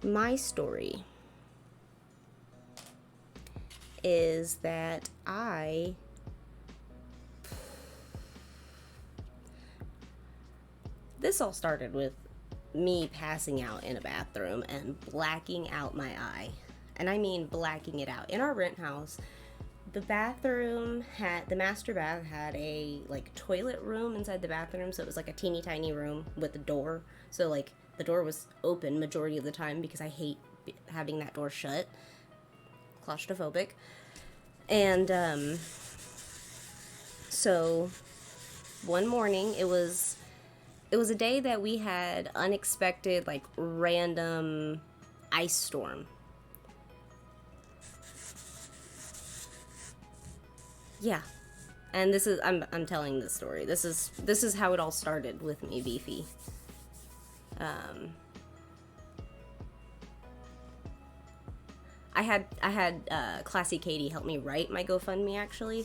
My story is that this all started with me passing out in a bathroom and blacking out my eye. And I mean blacking it out. In our rent house, the master bath had a like toilet room inside the bathroom, so it was like a teeny tiny room with a door. So like the door was open majority of the time because I hate having that door shut. Claustrophobic. And so one morning it was a day that we had unexpected, like, random ice storm. Yeah. And this is I'm telling this story. This is how it all started with me, Beefy. I had Classy Katie help me write my GoFundMe, actually.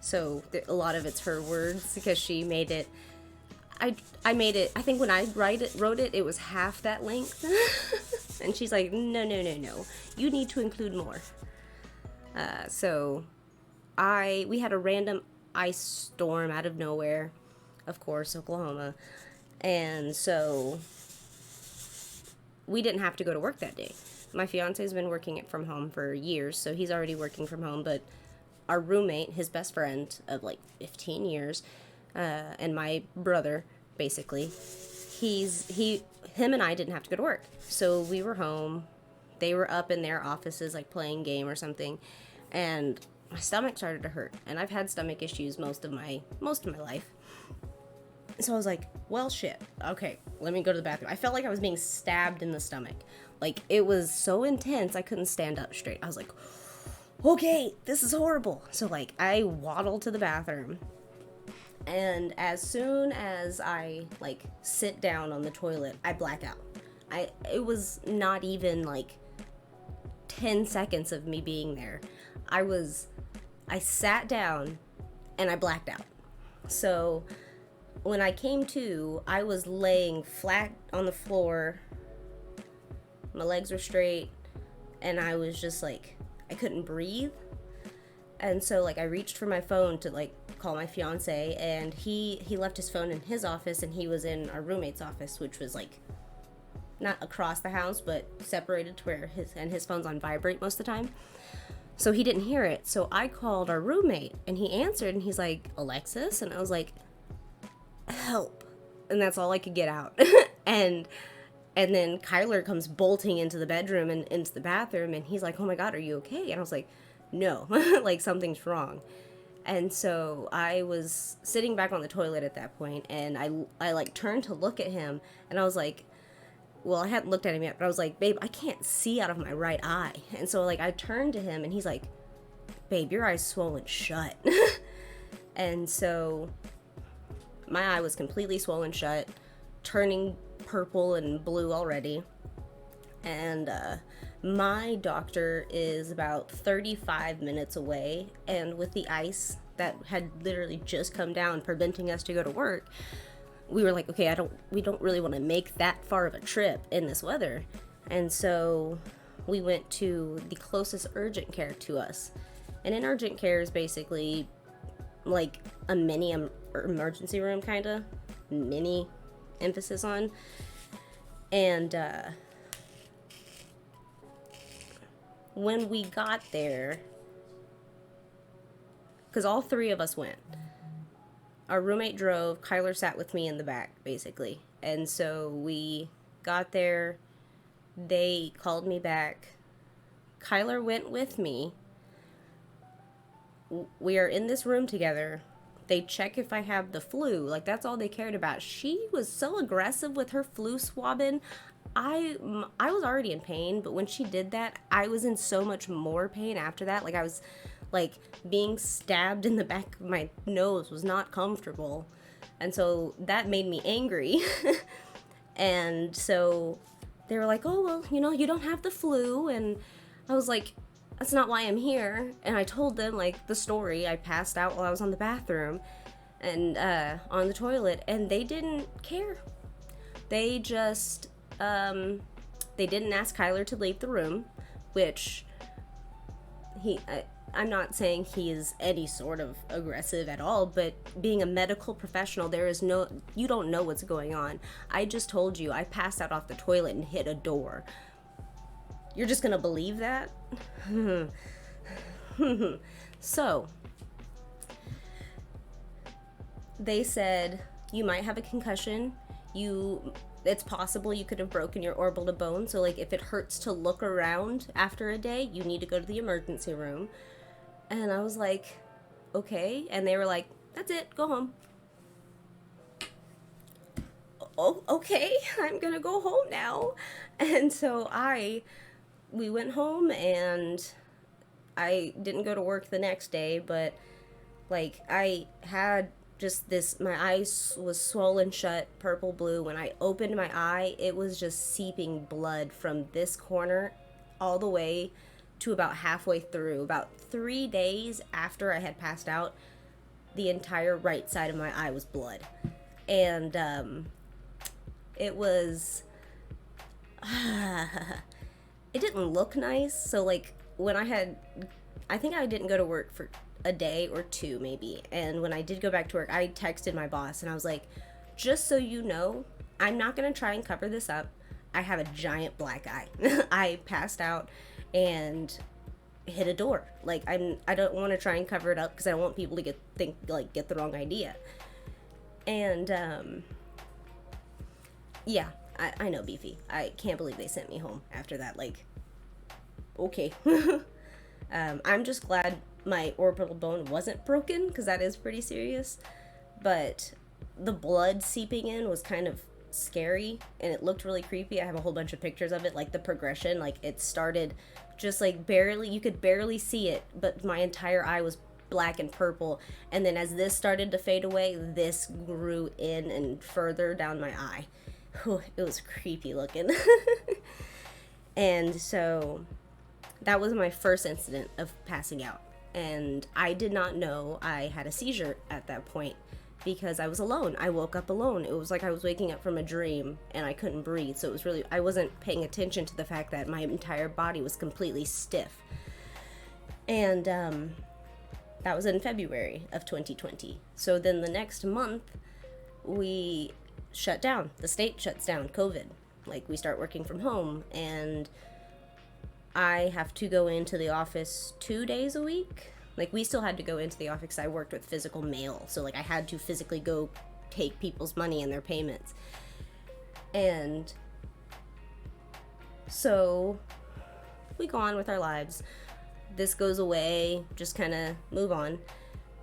So a lot of it's her words because she made it. I made it. I think when I wrote it, it was half that length, and she's like, no, you need to include more. So we had a random ice storm out of nowhere, of course, Oklahoma, and so we didn't have to go to work that day. My fiance's been working from home for years, so he's already working from home, but our roommate, his best friend of like 15 years, and my brother, basically, him and I didn't have to go to work. So we were home. They were up in their offices, like playing game or something, and my stomach started to hurt. And I've had stomach issues most of my life. So I was like, well, shit. Okay, let me go to the bathroom. I felt like I was being stabbed in the stomach. Like, it was so intense, I couldn't stand up straight. I was like, okay, this is horrible. So, like, I waddled to the bathroom. And as soon as I, like, sit down on the toilet, I black out. It was not even, like, 10 seconds of me being there. I sat down, and I blacked out. So when I came to, I was laying flat on the floor. My legs were straight, and I was just like, I couldn't breathe. And so, like, I reached for my phone to, like, call my fiance, and he left his phone in his office, and he was in our roommate's office, which was, like, not across the house, but separated to where his phone's on vibrate most of the time. So he didn't hear it. So I called our roommate, and he answered, and he's like, Alexis? And I was like, help. And that's all I could get out. and then Kyler comes bolting into the bedroom and into the bathroom, and he's like, oh my God, are you okay? And I was like, no, like, something's wrong. And so I was sitting back on the toilet at that point, and I like turned to look at him, and I was like, well, I hadn't looked at him yet, but I was like, babe, I can't see out of my right eye. And so, like, I turned to him, and he's like, babe, your eye's swollen shut. And so my eye was completely swollen shut, turning purple and blue already. And my doctor is about 35 minutes away, and with the ice that had literally just come down preventing us to go to work, we were like, okay, we don't really want to make that far of a trip in this weather. And so we went to the closest urgent care to us. And in urgent care is basically like a mini emergency room, kind of. Mini emphasis on. And when we got there, because all three of us went. Our roommate drove, Kyler sat with me in the back, basically. And so we got there, they called me back. Kyler went with me. We are in this room together. They check if I have the flu. Like, that's all they cared about. She was so aggressive with her flu swabbing. I was already in pain, but when she did that, I was in so much more pain after that. Like, I was, like, being stabbed in the back of my nose was not comfortable. And so that made me angry. And so they were like, oh, well, you don't have the flu. And I was like, that's not why I'm here. And I told them, like, the story. I passed out while I was on the bathroom and on the toilet, and they didn't care. They just They didn't ask Kyler to leave the room, which I'm not saying he is any sort of aggressive at all, but being a medical professional, you don't know what's going on. I just told you I passed out off the toilet and hit a door. You're just gonna believe that? So, they said, you might have a concussion. It's possible you could have broken your orbital bone. So, like, if it hurts to look around after a day, you need to go to the emergency room. And I was like, okay. And they were like, that's it, go home. Oh, okay, I'm gonna go home now. And so we went home, and I didn't go to work the next day, but like I had just this, my eyes was swollen shut, purple blue. When I opened my eye, it was just seeping blood from this corner all the way to about halfway through. About 3 days after I had passed out, the entire right side of my eye was blood. And it was it didn't look nice. So like when I think I didn't go to work for a day or two maybe, and when I did go back to work, I texted my boss and I was like, just so you know, I'm not gonna try and cover this up. I have a giant black eye. I passed out and hit a door. Like I don't want to try and cover it up because I don't want people to get the wrong idea. And yeah, I know, Beefy. I can't believe they sent me home after that. Like, okay. I'm just glad my orbital bone wasn't broken, because that is pretty serious. But the blood seeping in was kind of scary, and it looked really creepy. I have a whole bunch of pictures of it, like the progression. Like, it started just like barely, you could barely see it, but my entire eye was black and purple. And then as this started to fade away, this grew in and further down my eye. Whew, it was creepy looking. And so that was my first incident of passing out. And I did not know I had a seizure at that point because I was alone. I woke up alone. It was like I was waking up from a dream and I couldn't breathe. So it was really, I wasn't paying attention to the fact that my entire body was completely stiff. And that was in February of 2020. So then the next month, we shut down. The state shuts down, COVID. Like, we start working from home, and I have to go into the office 2 days a week. Like, we still had to go into the office because I worked with physical mail. So, like, I had to physically go take people's money and their payments. And so we go on with our lives. This goes away, just kind of move on.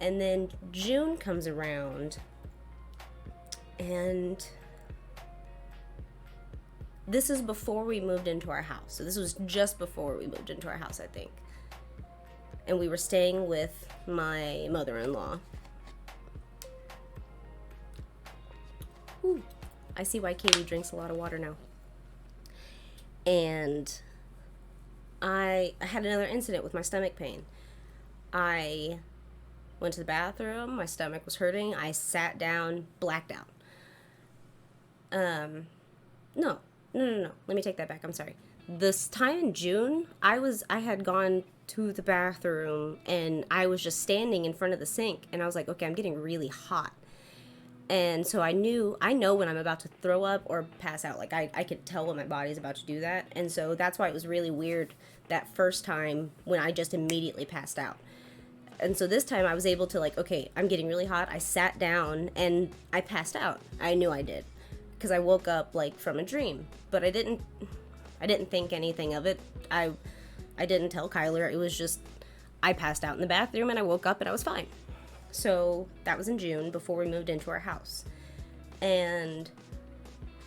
And then June comes around, and this is before we moved into our house. So this was just before we moved into our house, I think. And we were staying with my mother-in-law. Ooh, I see why Katie drinks a lot of water now. And I had another incident with my stomach pain. I went to the bathroom, my stomach was hurting, I sat down, blacked out. No. Let me take that back. I'm sorry. This time in June, I had gone to the bathroom and I was just standing in front of the sink, and I was like, okay, I'm getting really hot. And so I know when I'm about to throw up or pass out. Like, I could tell when my body's about to do that. And so that's why it was really weird that first time when I just immediately passed out. And so this time I was able to, like, okay, I'm getting really hot. I sat down and I passed out. I knew I did, because I woke up like from a dream, but I didn't think anything of it. I didn't tell Kyler. It was just, I passed out in the bathroom and I woke up and I was fine. So that was in June, before we moved into our house. And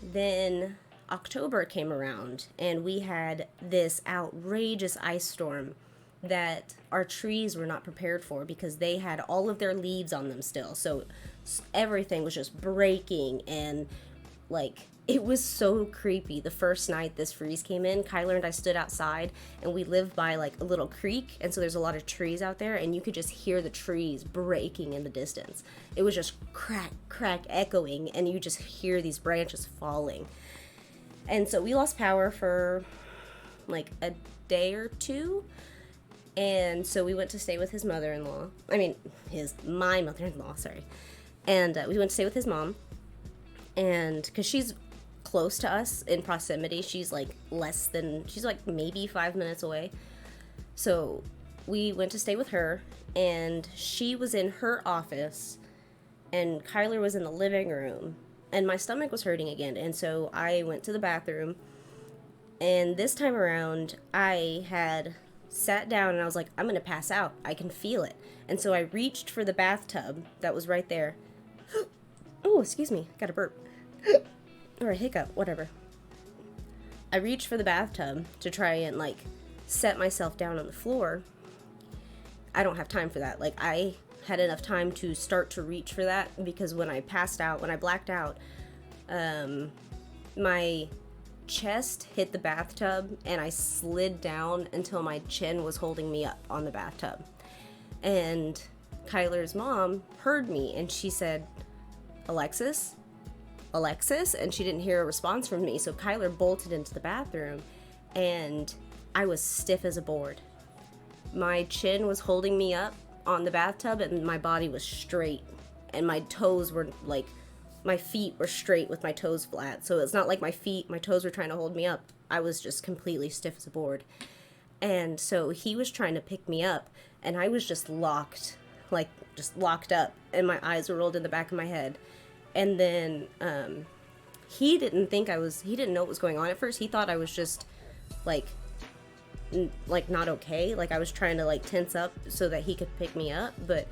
then October came around and we had this outrageous ice storm that our trees were not prepared for, because they had all of their leaves on them still. So everything was just breaking, and like, it was so creepy. The first night this freeze came in, Kyler and I stood outside, and we live by like a little creek, and so there's a lot of trees out there, and you could just hear the trees breaking in the distance. It was just crack, crack, echoing, and you just hear these branches falling. And so we lost power for like a day or two. And so we went to stay with his mother-in-law. I mean, my mother-in-law, sorry. And we went to stay with his mom. And because she's close to us in proximity, she's like maybe 5 minutes away. So we went to stay with her, and she was in her office, and Kyler was in the living room, and my stomach was hurting again. And so I went to the bathroom, and this time around I had sat down and I was like, I'm gonna pass out, I can feel it. And so I reached for the bathtub that was right there. Oh, excuse me, got a burp or a hiccup, whatever. I reached for the bathtub to try and like set myself down on the floor. I don't have time for that. Like, I had enough time to start to reach for that, because when I blacked out, my chest hit the bathtub and I slid down until my chin was holding me up on the bathtub. And Kyler's mom heard me and she said, Alexis? And she didn't hear a response from me. So Kyler bolted into the bathroom and I was stiff as a board. My chin was holding me up on the bathtub and my body was straight, and my toes were like, my feet were straight with my toes flat. So it's not like my toes were trying to hold me up. I was just completely stiff as a board. And so he was trying to pick me up, and I was just locked up, and my eyes were rolled in the back of my head. And then he didn't know what was going on at first. He thought I was just like not okay. Like, I was trying to like tense up so that he could pick me up, but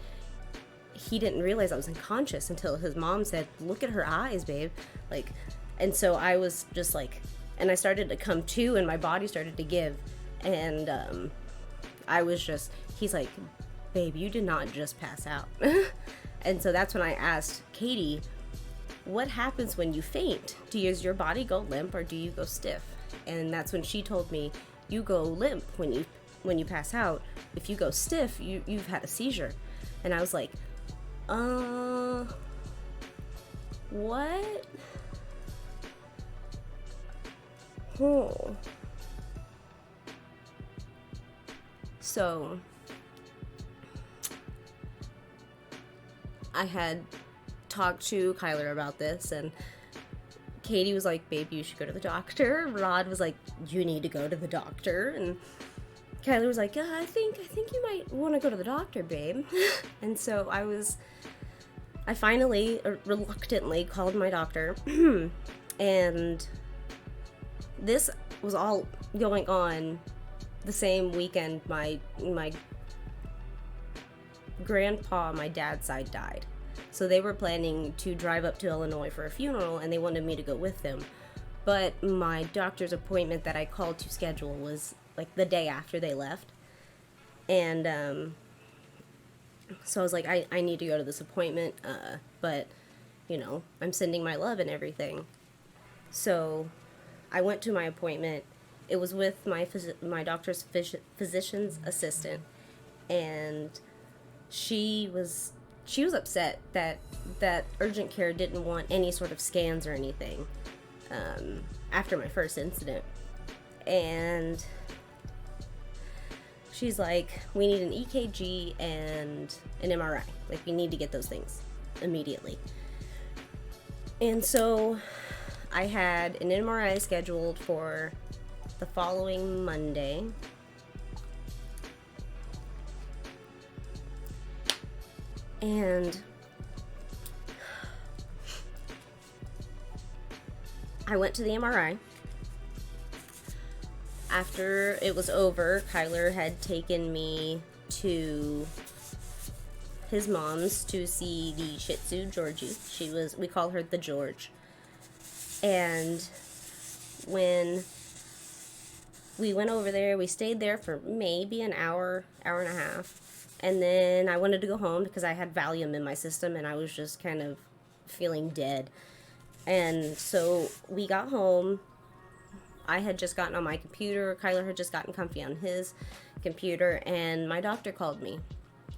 he didn't realize I was unconscious until his mom said, look at her eyes, babe. Like, and so I was just like, and I started to come to, and my body started to give. And he's like, babe, you did not just pass out. And so that's when I asked Katie, what happens when you faint? Does your body go limp or do you go stiff? And that's when she told me, you go limp when you pass out. If you go stiff, you've had a seizure. And I was like, what? Oh. So I had talked to Kyler about this, and Katie was like, babe, you should go to the doctor. Rod was like, you need to go to the doctor. And Kyler was like, I think you might want to go to the doctor, babe. And so I finally, reluctantly called my doctor. And this was all going on the same weekend my grandpa, my dad's side, died. So they were planning to drive up to Illinois for a funeral, and they wanted me to go with them. But my doctor's appointment that I called to schedule was like the day after they left. And so I was like, I need to go to this appointment, but, you know, I'm sending my love and everything. So I went to my appointment. It was with my doctor's physician's assistant, and she was upset that urgent care didn't want any sort of scans or anything after my first incident. And she's like, we need an EKG and an MRI. Like, we need to get those things immediately. And so I had an MRI scheduled for the following Monday. And I went to the MRI. After it was over, Kyler had taken me to his mom's to see the Shih Tzu, Georgie. We call her the George. And when we went over there, we stayed there for maybe an hour and a half. And then I wanted to go home because I had Valium in my system and I was just kind of feeling dead. And so we got home. I had just gotten on my computer. Kyler had just gotten comfy on his computer. And my doctor called me.